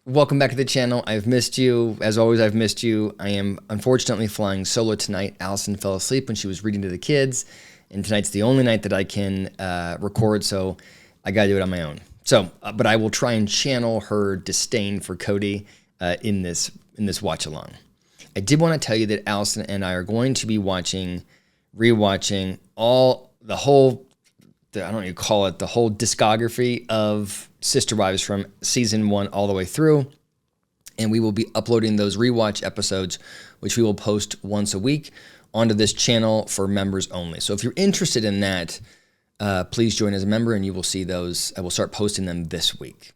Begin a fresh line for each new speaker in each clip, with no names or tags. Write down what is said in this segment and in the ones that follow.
Welcome back to the channel. I've missed you. As always, I've missed you. I am unfortunately flying solo tonight. Allison fell asleep when she was reading to the kids, and tonight's the only night that I can record, so I gotta do it on my own. So, but I will try and channel her disdain for Kody in this watch along. I did want to tell you that Allison and I are going to be rewatching the whole discography of Sister Wives from season 1 all the way through. And we will be uploading those rewatch episodes, which we will post once a week onto this channel for members only. So if you're interested in that, please join as a member and you will see those. I will start posting them this week.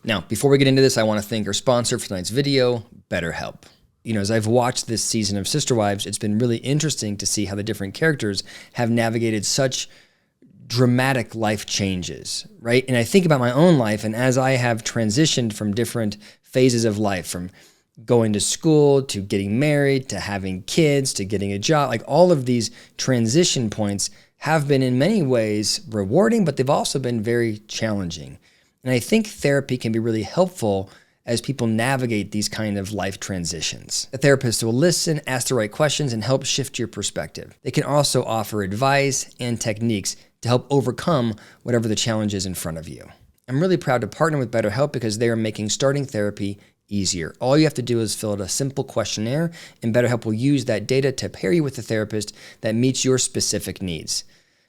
Now, before we get into this, I want to thank our sponsor for tonight's video, BetterHelp. You know, as I've watched this season of Sister Wives, it's been really interesting to see how the different characters have navigated such dramatic life changes, right? And I think about my own life, and as I have transitioned from different phases of life, from going to school to getting married to having kids to getting a job, like all of these transition points have been in many ways rewarding, but they've also been very challenging. And I think therapy can be really helpful as people navigate these kind of life transitions. A therapist will listen, ask the right questions, and help shift your perspective. They can also offer advice and techniques to help overcome whatever the challenge is in front of you. I'm really proud to partner with BetterHelp because they are making starting therapy easier. All you have to do is fill out a simple questionnaire, and BetterHelp will use that data to pair you with a therapist that meets your specific needs.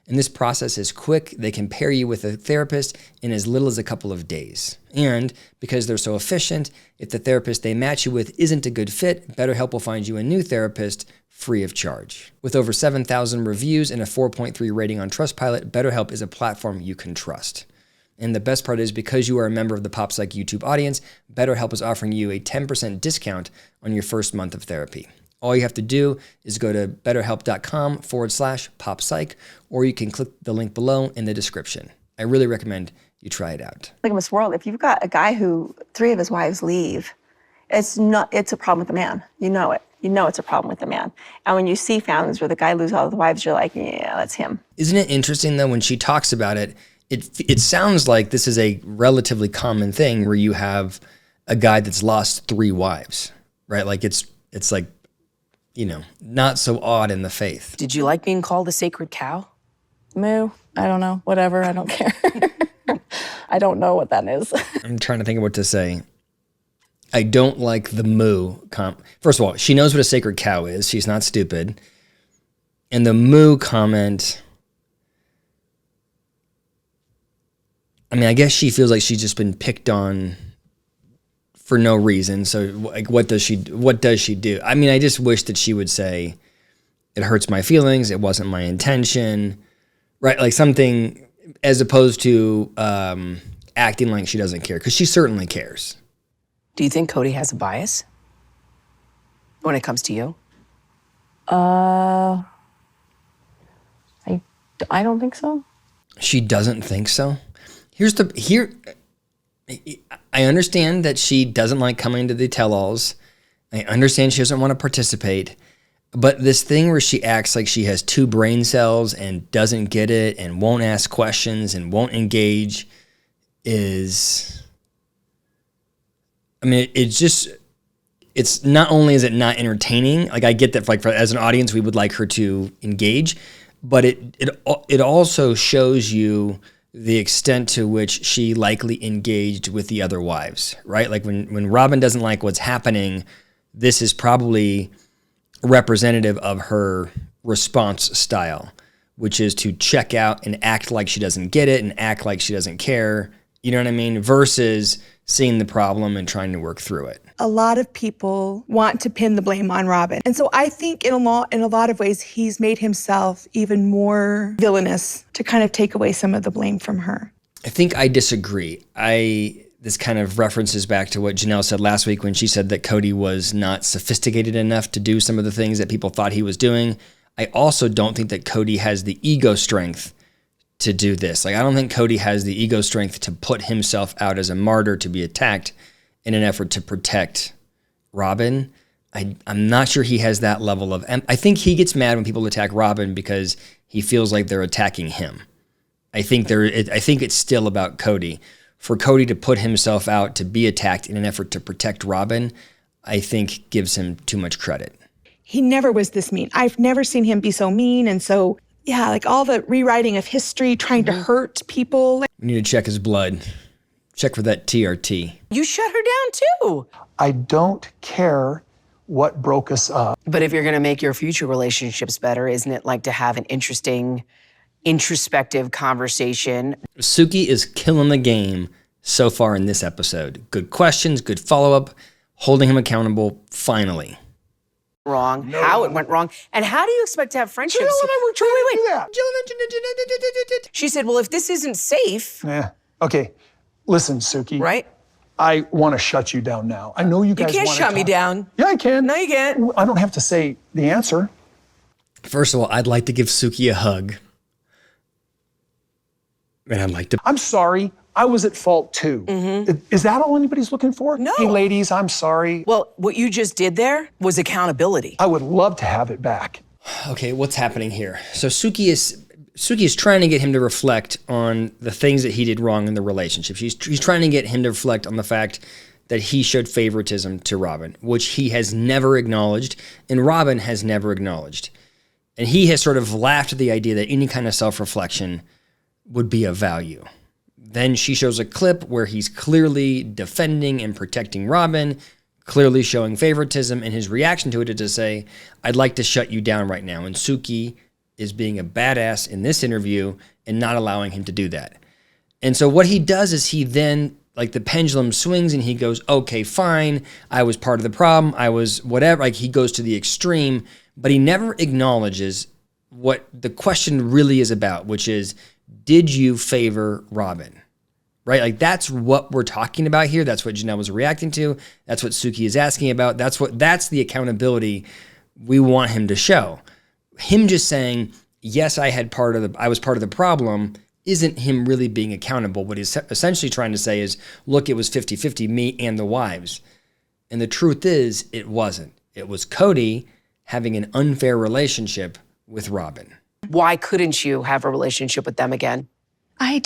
And this process is quick. They can pair you with a therapist in as little as a couple of days. And because they're so efficient, if the therapist they match you with isn't a good fit, BetterHelp will find you a new therapist free of charge. With over 7,000 reviews and a 4.3 rating on Trustpilot, BetterHelp is a platform you can trust. And the best part is, because you are a member of the PSYCH YouTube audience, BetterHelp is offering you a 10% discount on your first month of therapy. All you have to do is go to betterhelp.com/PopPsych, or you can click the link below in the description. I really recommend you try it out.
Like in this world, if you've got a guy who 3 of his wives leave, it's a problem with the man. You know it. You know it's a problem with the man. And when you see families where the guy loses all the wives, you're like, yeah, that's him.
Isn't it interesting though, when she talks about it, it sounds like this is a relatively common thing where you have a guy that's lost 3 wives, right? Like it's like, you know, not so odd in the faith.
Did you like being called a sacred cow?
Moo, I don't know, whatever, I don't care. I don't know what that is.
I'm trying to think of what to say. I don't like the moo comment. First of all, she knows what a sacred cow is. She's not stupid. And the moo comment, I mean, I guess she feels like she's just been picked on for no reason. So like, what does she do? I mean, I just wish that she would say, it hurts my feelings, it wasn't my intention, right? Like something, as opposed to acting like she doesn't care, because she certainly cares.
Do you think Kody has a bias when it comes to you?
I don't think so.
She doesn't think so? I understand that she doesn't like coming to the tell-alls. I understand she doesn't want to participate. But this thing where she acts like she has 2 brain cells and doesn't get it and won't ask questions and won't engage is, I mean, it's not only is it not entertaining, like I get that like as an audience we would like her to engage, but it also shows you the extent to which she likely engaged with the other wives, right? Like when Robyn doesn't like what's happening, this is probably representative of her response style, which is to check out and act like she doesn't get it and act like she doesn't care, you know what I mean? Versus seeing the problem and trying to work through it.
A lot of people want to pin the blame on Robyn. And so I think in a lot of ways, he's made himself even more villainous to kind of take away some of the blame from her.
I think I disagree. This kind of references back to what Janelle said last week when she said that Kody was not sophisticated enough to do some of the things that people thought he was doing. I also don't think that Kody has the ego strength to do this. Like, I don't think Kody has the ego strength to put himself out as a martyr to be attacked in an effort to protect Robyn. I'm not sure he has that level of, I think he gets mad when people attack Robyn because he feels like they're attacking him. I think it's still about Kody. For Kody to put himself out to be attacked in an effort to protect Robyn, I think gives him too much credit.
He never was this mean. I've never seen him be so mean. And so, yeah, like all the rewriting of history, trying to hurt people.
We need to check his blood. Check for that TRT.
You shut her down too.
I don't care what broke us up.
But if you're going to make your future relationships better, isn't it like to have an interesting, introspective conversation?
Suki is killing the game so far in this episode. Good questions, good follow-up, holding him accountable, finally.
Wrong, how it went wrong, and how do you expect to have friendships?
Jill and I were trying to do that.
She said, well, if this isn't safe,
Yeah. Okay. Listen, Suki.
right?
I want to shut you down now. I know you guys
You can't
wanna
shut me
talk.
dodown.
Yeah, I can.
No, you can't.
I don't have to say the answer.
First of all, I'd like to give Suki a hug. And I'd like to...
I'm sorry. I was at fault too. Is that all anybody's looking for?
No.
Hey, ladies, I'm sorry.
Well, what you just did there was accountability.
I would love to have it back.
Okay, what's happening here? So Suki is trying to get him to reflect on the things that he did wrong in the relationship. She's trying to get him to reflect on the fact that he showed favoritism to Robyn, which he has never acknowledged, and Robyn has never acknowledged. And he has sort of laughed at the idea that any kind of self-reflection would be of value. Then she shows a clip where he's clearly defending and protecting Robyn, clearly showing favoritism, and his reaction to it is to say, I'd like to shut you down right now. And Suki is being a badass in this interview and not allowing him to do that. And so what he does is he then, like the pendulum swings and he goes, okay, fine, I was part of the problem, I was whatever, like he goes to the extreme, but he never acknowledges what the question really is about, which is, did you favor Robyn? Right? Like that's what we're talking about here. That's what Janelle was reacting to. That's what Suki is asking about. That's the accountability we want him to show. Him just saying, yes, I was part of the problem isn't him really being accountable. What he's essentially trying to say is, look, it was 50-50, me and the wives. And the truth is, it wasn't. It was Kody having an unfair relationship with Robyn.
Why couldn't you have a relationship with them again?
I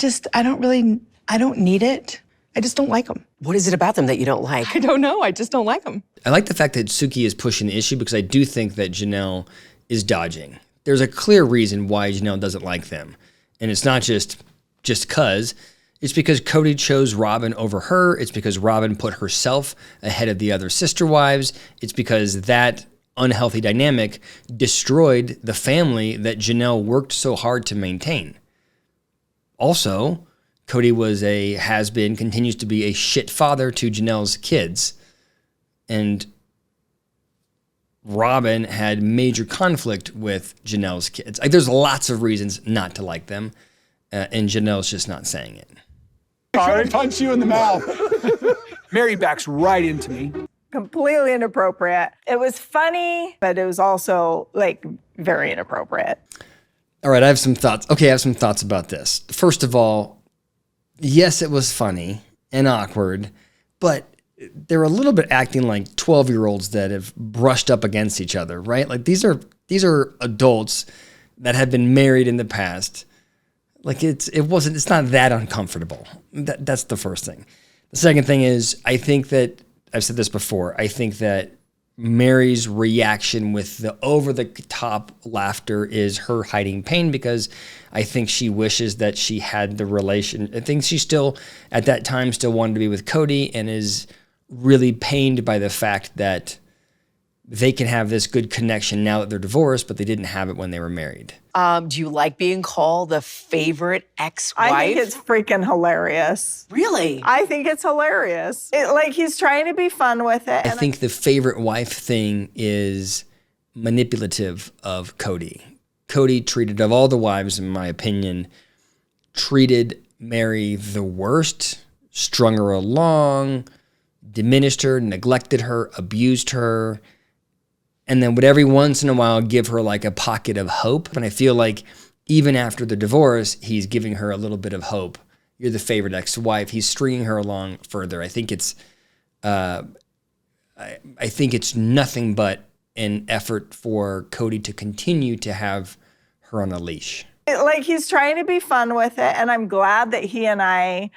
don't need it. I just don't like them.
What is it about them that you don't like?
I don't know. I just don't like them.
I like the fact that Suki is pushing the issue because I do think that Janelle is dodging. There's a clear reason why Janelle doesn't like them. And it's not just cause. It's because Kody chose Robyn over her. It's because Robyn put herself ahead of the other sister wives. It's because that unhealthy dynamic destroyed the family that Janelle worked so hard to maintain. Also, Kody has-been, continues to be a shit father to Janelle's kids. And Robyn had major conflict with Janelle's kids. Like, there's lots of reasons not to like them, and Janelle's just not saying it.
Sorry, punch you in the mouth. Meri backs right into me.
Completely inappropriate. It was funny, but it was also like very inappropriate.
All right, I have some thoughts. Okay, I have some thoughts about this. First of all, yes, it was funny and awkward, but they're a little bit acting like 12-year-olds that have brushed up against each other, right? Like these are adults that have been married in the past. Like it's not that uncomfortable. That's the first thing. The second thing is, I think that I've said this before. I think that Meri's reaction with the over-the-top laughter is her hiding pain because I think she wishes that she had the relation. I think she still, at that time, still wanted to be with Kody and is really pained by the fact that they can have this good connection now that they're divorced, but they didn't have it when they were married.
Do you like being called the favorite ex-wife?
I think it's freaking hilarious.
Really?
I think it's hilarious. Like he's trying to be fun with it.
I think the favorite wife thing is manipulative of Kody. Kody treated, of all the wives, in my opinion, treated Meri the worst, strung her along, diminished her, neglected her, abused her, and then would every once in a while give her like a pocket of hope. And I feel like even after the divorce, he's giving her a little bit of hope. You're the favorite ex-wife. He's stringing her along further. I think it's nothing but an effort for Kody to continue to have her on a leash.
Like he's trying to be fun with it, and I'm glad that he and I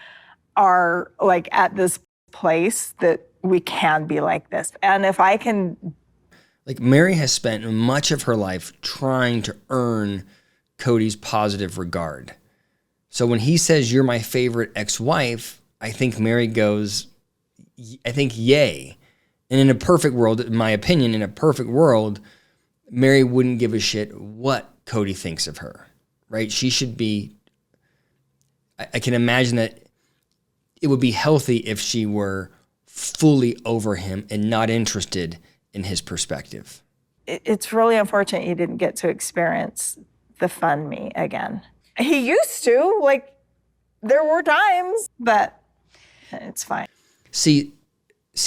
are like at this place that we can be like this. And if I can.
Like Meri has spent much of her life trying to earn Kody's positive regard. So when he says, "You're my favorite ex-wife," I think Meri goes, I think, yay. And in a perfect world, in my opinion, in a perfect world, Meri wouldn't give a shit what Kody thinks of her, right? She should be, I can imagine that it would be healthy if she were fully over him and not interested in his perspective.
It's really unfortunate you didn't get to experience the fun me again. He used to, like, there were times, but it's fine.
See,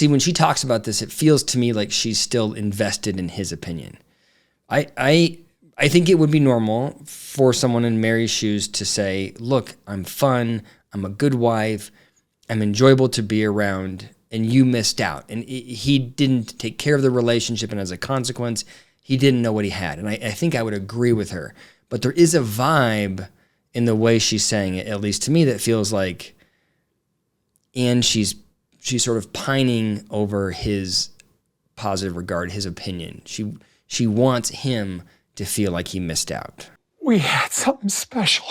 when she talks about this, it feels to me like she's still invested in his opinion. I think it would be normal for someone in Meri's shoes to say, look, I'm fun, I'm a good wife, I'm enjoyable to be around, and you missed out. And he didn't take care of the relationship, and as a consequence, he didn't know what he had. And I think I would agree with her. But there is a vibe in the way she's saying it, at least to me, that feels like, and she's sort of pining over his positive regard, his opinion. She wants him to feel like he missed out.
We had something special,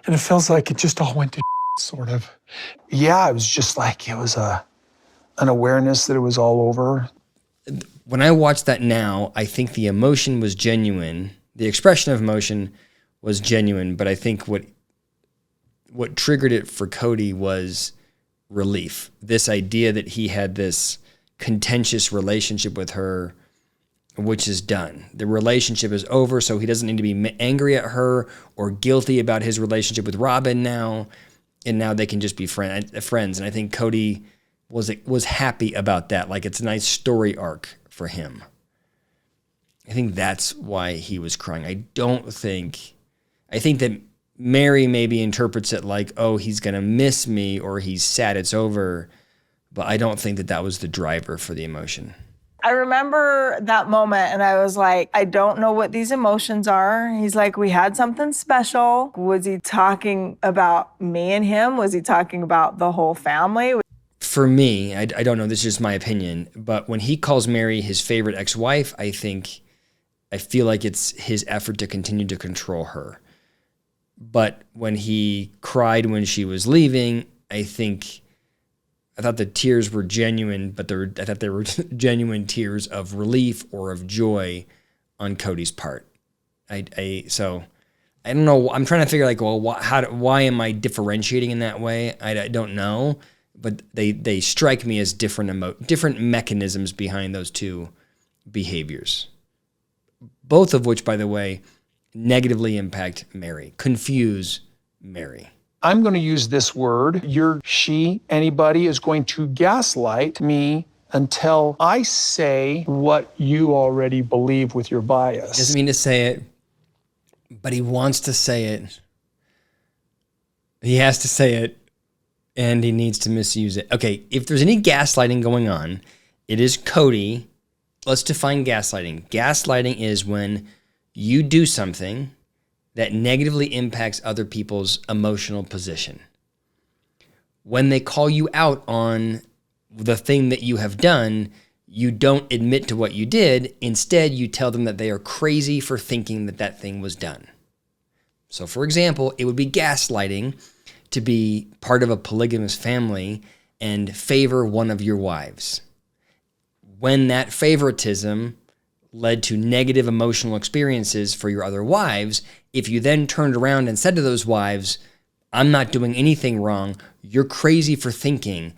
and it feels like it just all went to sort of. Yeah, it was just like it was an awareness that it was all over.
When I watch that now, I think the emotion was genuine. The expression of emotion was genuine, but I think what triggered it for Kody was relief. This idea that he had this contentious relationship with her, which is done. The relationship is over, so he doesn't need to be angry at her or guilty about his relationship with Robyn now, and now they can just be friends. And I think Kody was happy about that. Like, it's a nice story arc for him. I think that's why he was crying. I think that Meri maybe interprets it like, oh, he's going to miss me or he's sad it's over, but I don't think that was the driver for the emotion.
I remember that moment and I was like, I don't know what these emotions are. He's like, we had something special. Was he talking about me and him? Was he talking about the whole family?
For me, I don't know, this is just my opinion, but when he calls Meri his favorite ex-wife, I feel like it's his effort to continue to control her. But when he cried when she was leaving, I thought the tears were genuine, but I thought they were genuine tears of relief or of joy on Kody's part. So I don't know. I'm trying to figure why am I differentiating in that way? I don't know, but they strike me as different mechanisms behind those two behaviors. Both of which, by the way, negatively impact Meri, confuse Meri.
I'm going to use this word. Anybody is going to gaslight me until I say what you already believe with your bias.
Doesn't mean to say it, but he wants to say it. He has to say it, and he needs to misuse it. Okay, if there's any gaslighting going on, it is Kody. Let's define gaslighting. Gaslighting is when you do something that negatively impacts other people's emotional position. When they call you out on the thing that you have done, you don't admit to what you did. Instead, you tell them that they are crazy for thinking that thing was done. So, for example, it would be gaslighting to be part of a polygamous family and favor one of your wives. When that favoritism led to negative emotional experiences for your other wives, if you then turned around and said to those wives, I'm not doing anything wrong, you're crazy for thinking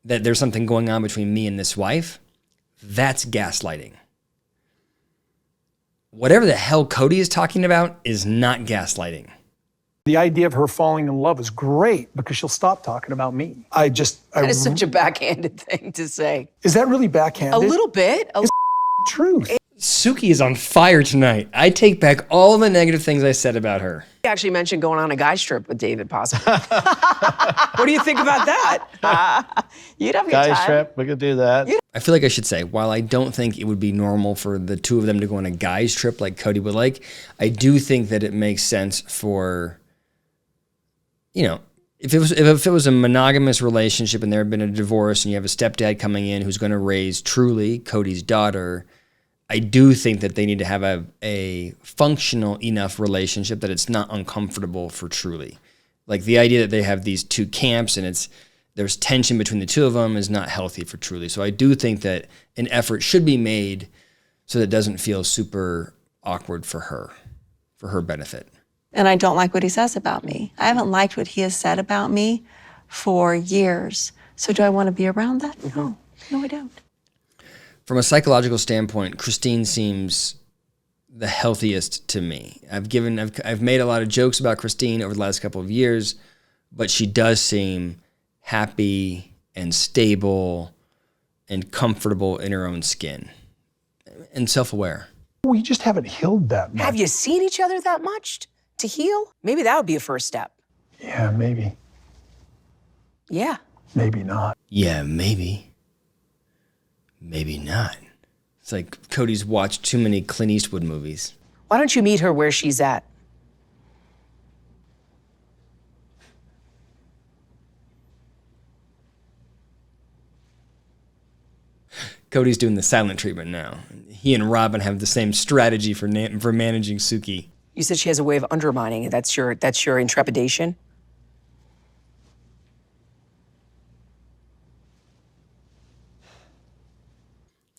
that there's something going on between me and this wife, that's gaslighting. Whatever the hell Kody is talking about is not gaslighting.
The idea of her falling in love is great because she'll stop talking about me.
That is such a backhanded thing to say.
Is that really backhanded?
A little bit.
It's truth.
Suki is on fire tonight. I take back all the negative things I said about her.
You actually mentioned going on a guys trip with David, possibly. What do you think about that?
You'd have a good
Guys
time.
trip, we could do that.
I feel like I should say, while I don't think it would be normal for the two of them to go on a guys trip like Kody would like, I do think that it makes sense for, if it was a monogamous relationship and there had been a divorce and you have a stepdad coming in who's going to raise truly Kody's daughter, I do think that they need to have a functional enough relationship that it's not uncomfortable for truly. Like the idea that they have these two camps and there's tension between the two of them is not healthy for truly. So I do think that an effort should be made so that it doesn't feel super awkward for her benefit.
And I don't like what he says about me. I haven't liked what he has said about me for years. So do I want to be around that? No, I don't.
From a psychological standpoint, Christine seems the healthiest to me. I've made a lot of jokes about Christine over the last couple of years, but she does seem happy and stable and comfortable in her own skin and self-aware.
We just haven't healed that much.
Have you seen each other that much to heal? Maybe that would be a first step.
Yeah, maybe.
Yeah.
Maybe not.
Yeah, maybe. Maybe not. It's like Kody's watched too many Clint Eastwood movies.
Why don't you meet her where she's at?
Kody's doing the silent treatment now. He and Robyn have the same strategy for managing Suki.
You said she has a way of undermining it. That's your intrepidation?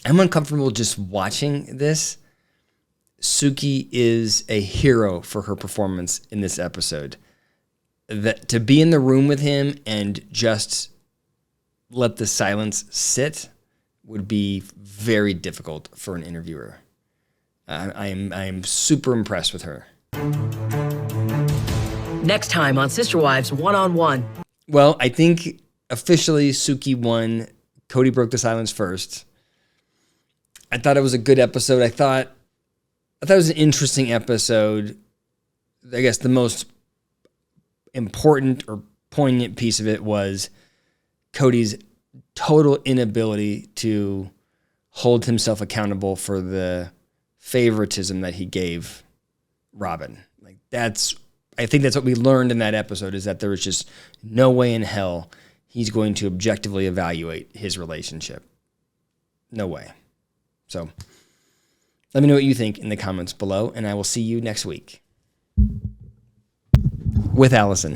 I'm uncomfortable just watching this. Suki is a hero for her performance in this episode. That to be in the room with him and just let the silence sit would be very difficult for an interviewer. I am super impressed with her.
Next time on Sister Wives One-on-One.
Well, I think officially Suki won. Kody broke the silence first. I thought it was a good episode. I thought it was an interesting episode. I guess the most important or poignant piece of it was Kody's total inability to hold himself accountable for the favoritism that he gave Robyn. Like I think that's what we learned in that episode, is that there was just no way in hell he's going to objectively evaluate his relationship. No way. So let me know what you think in the comments below, and I will see you next week with Allison.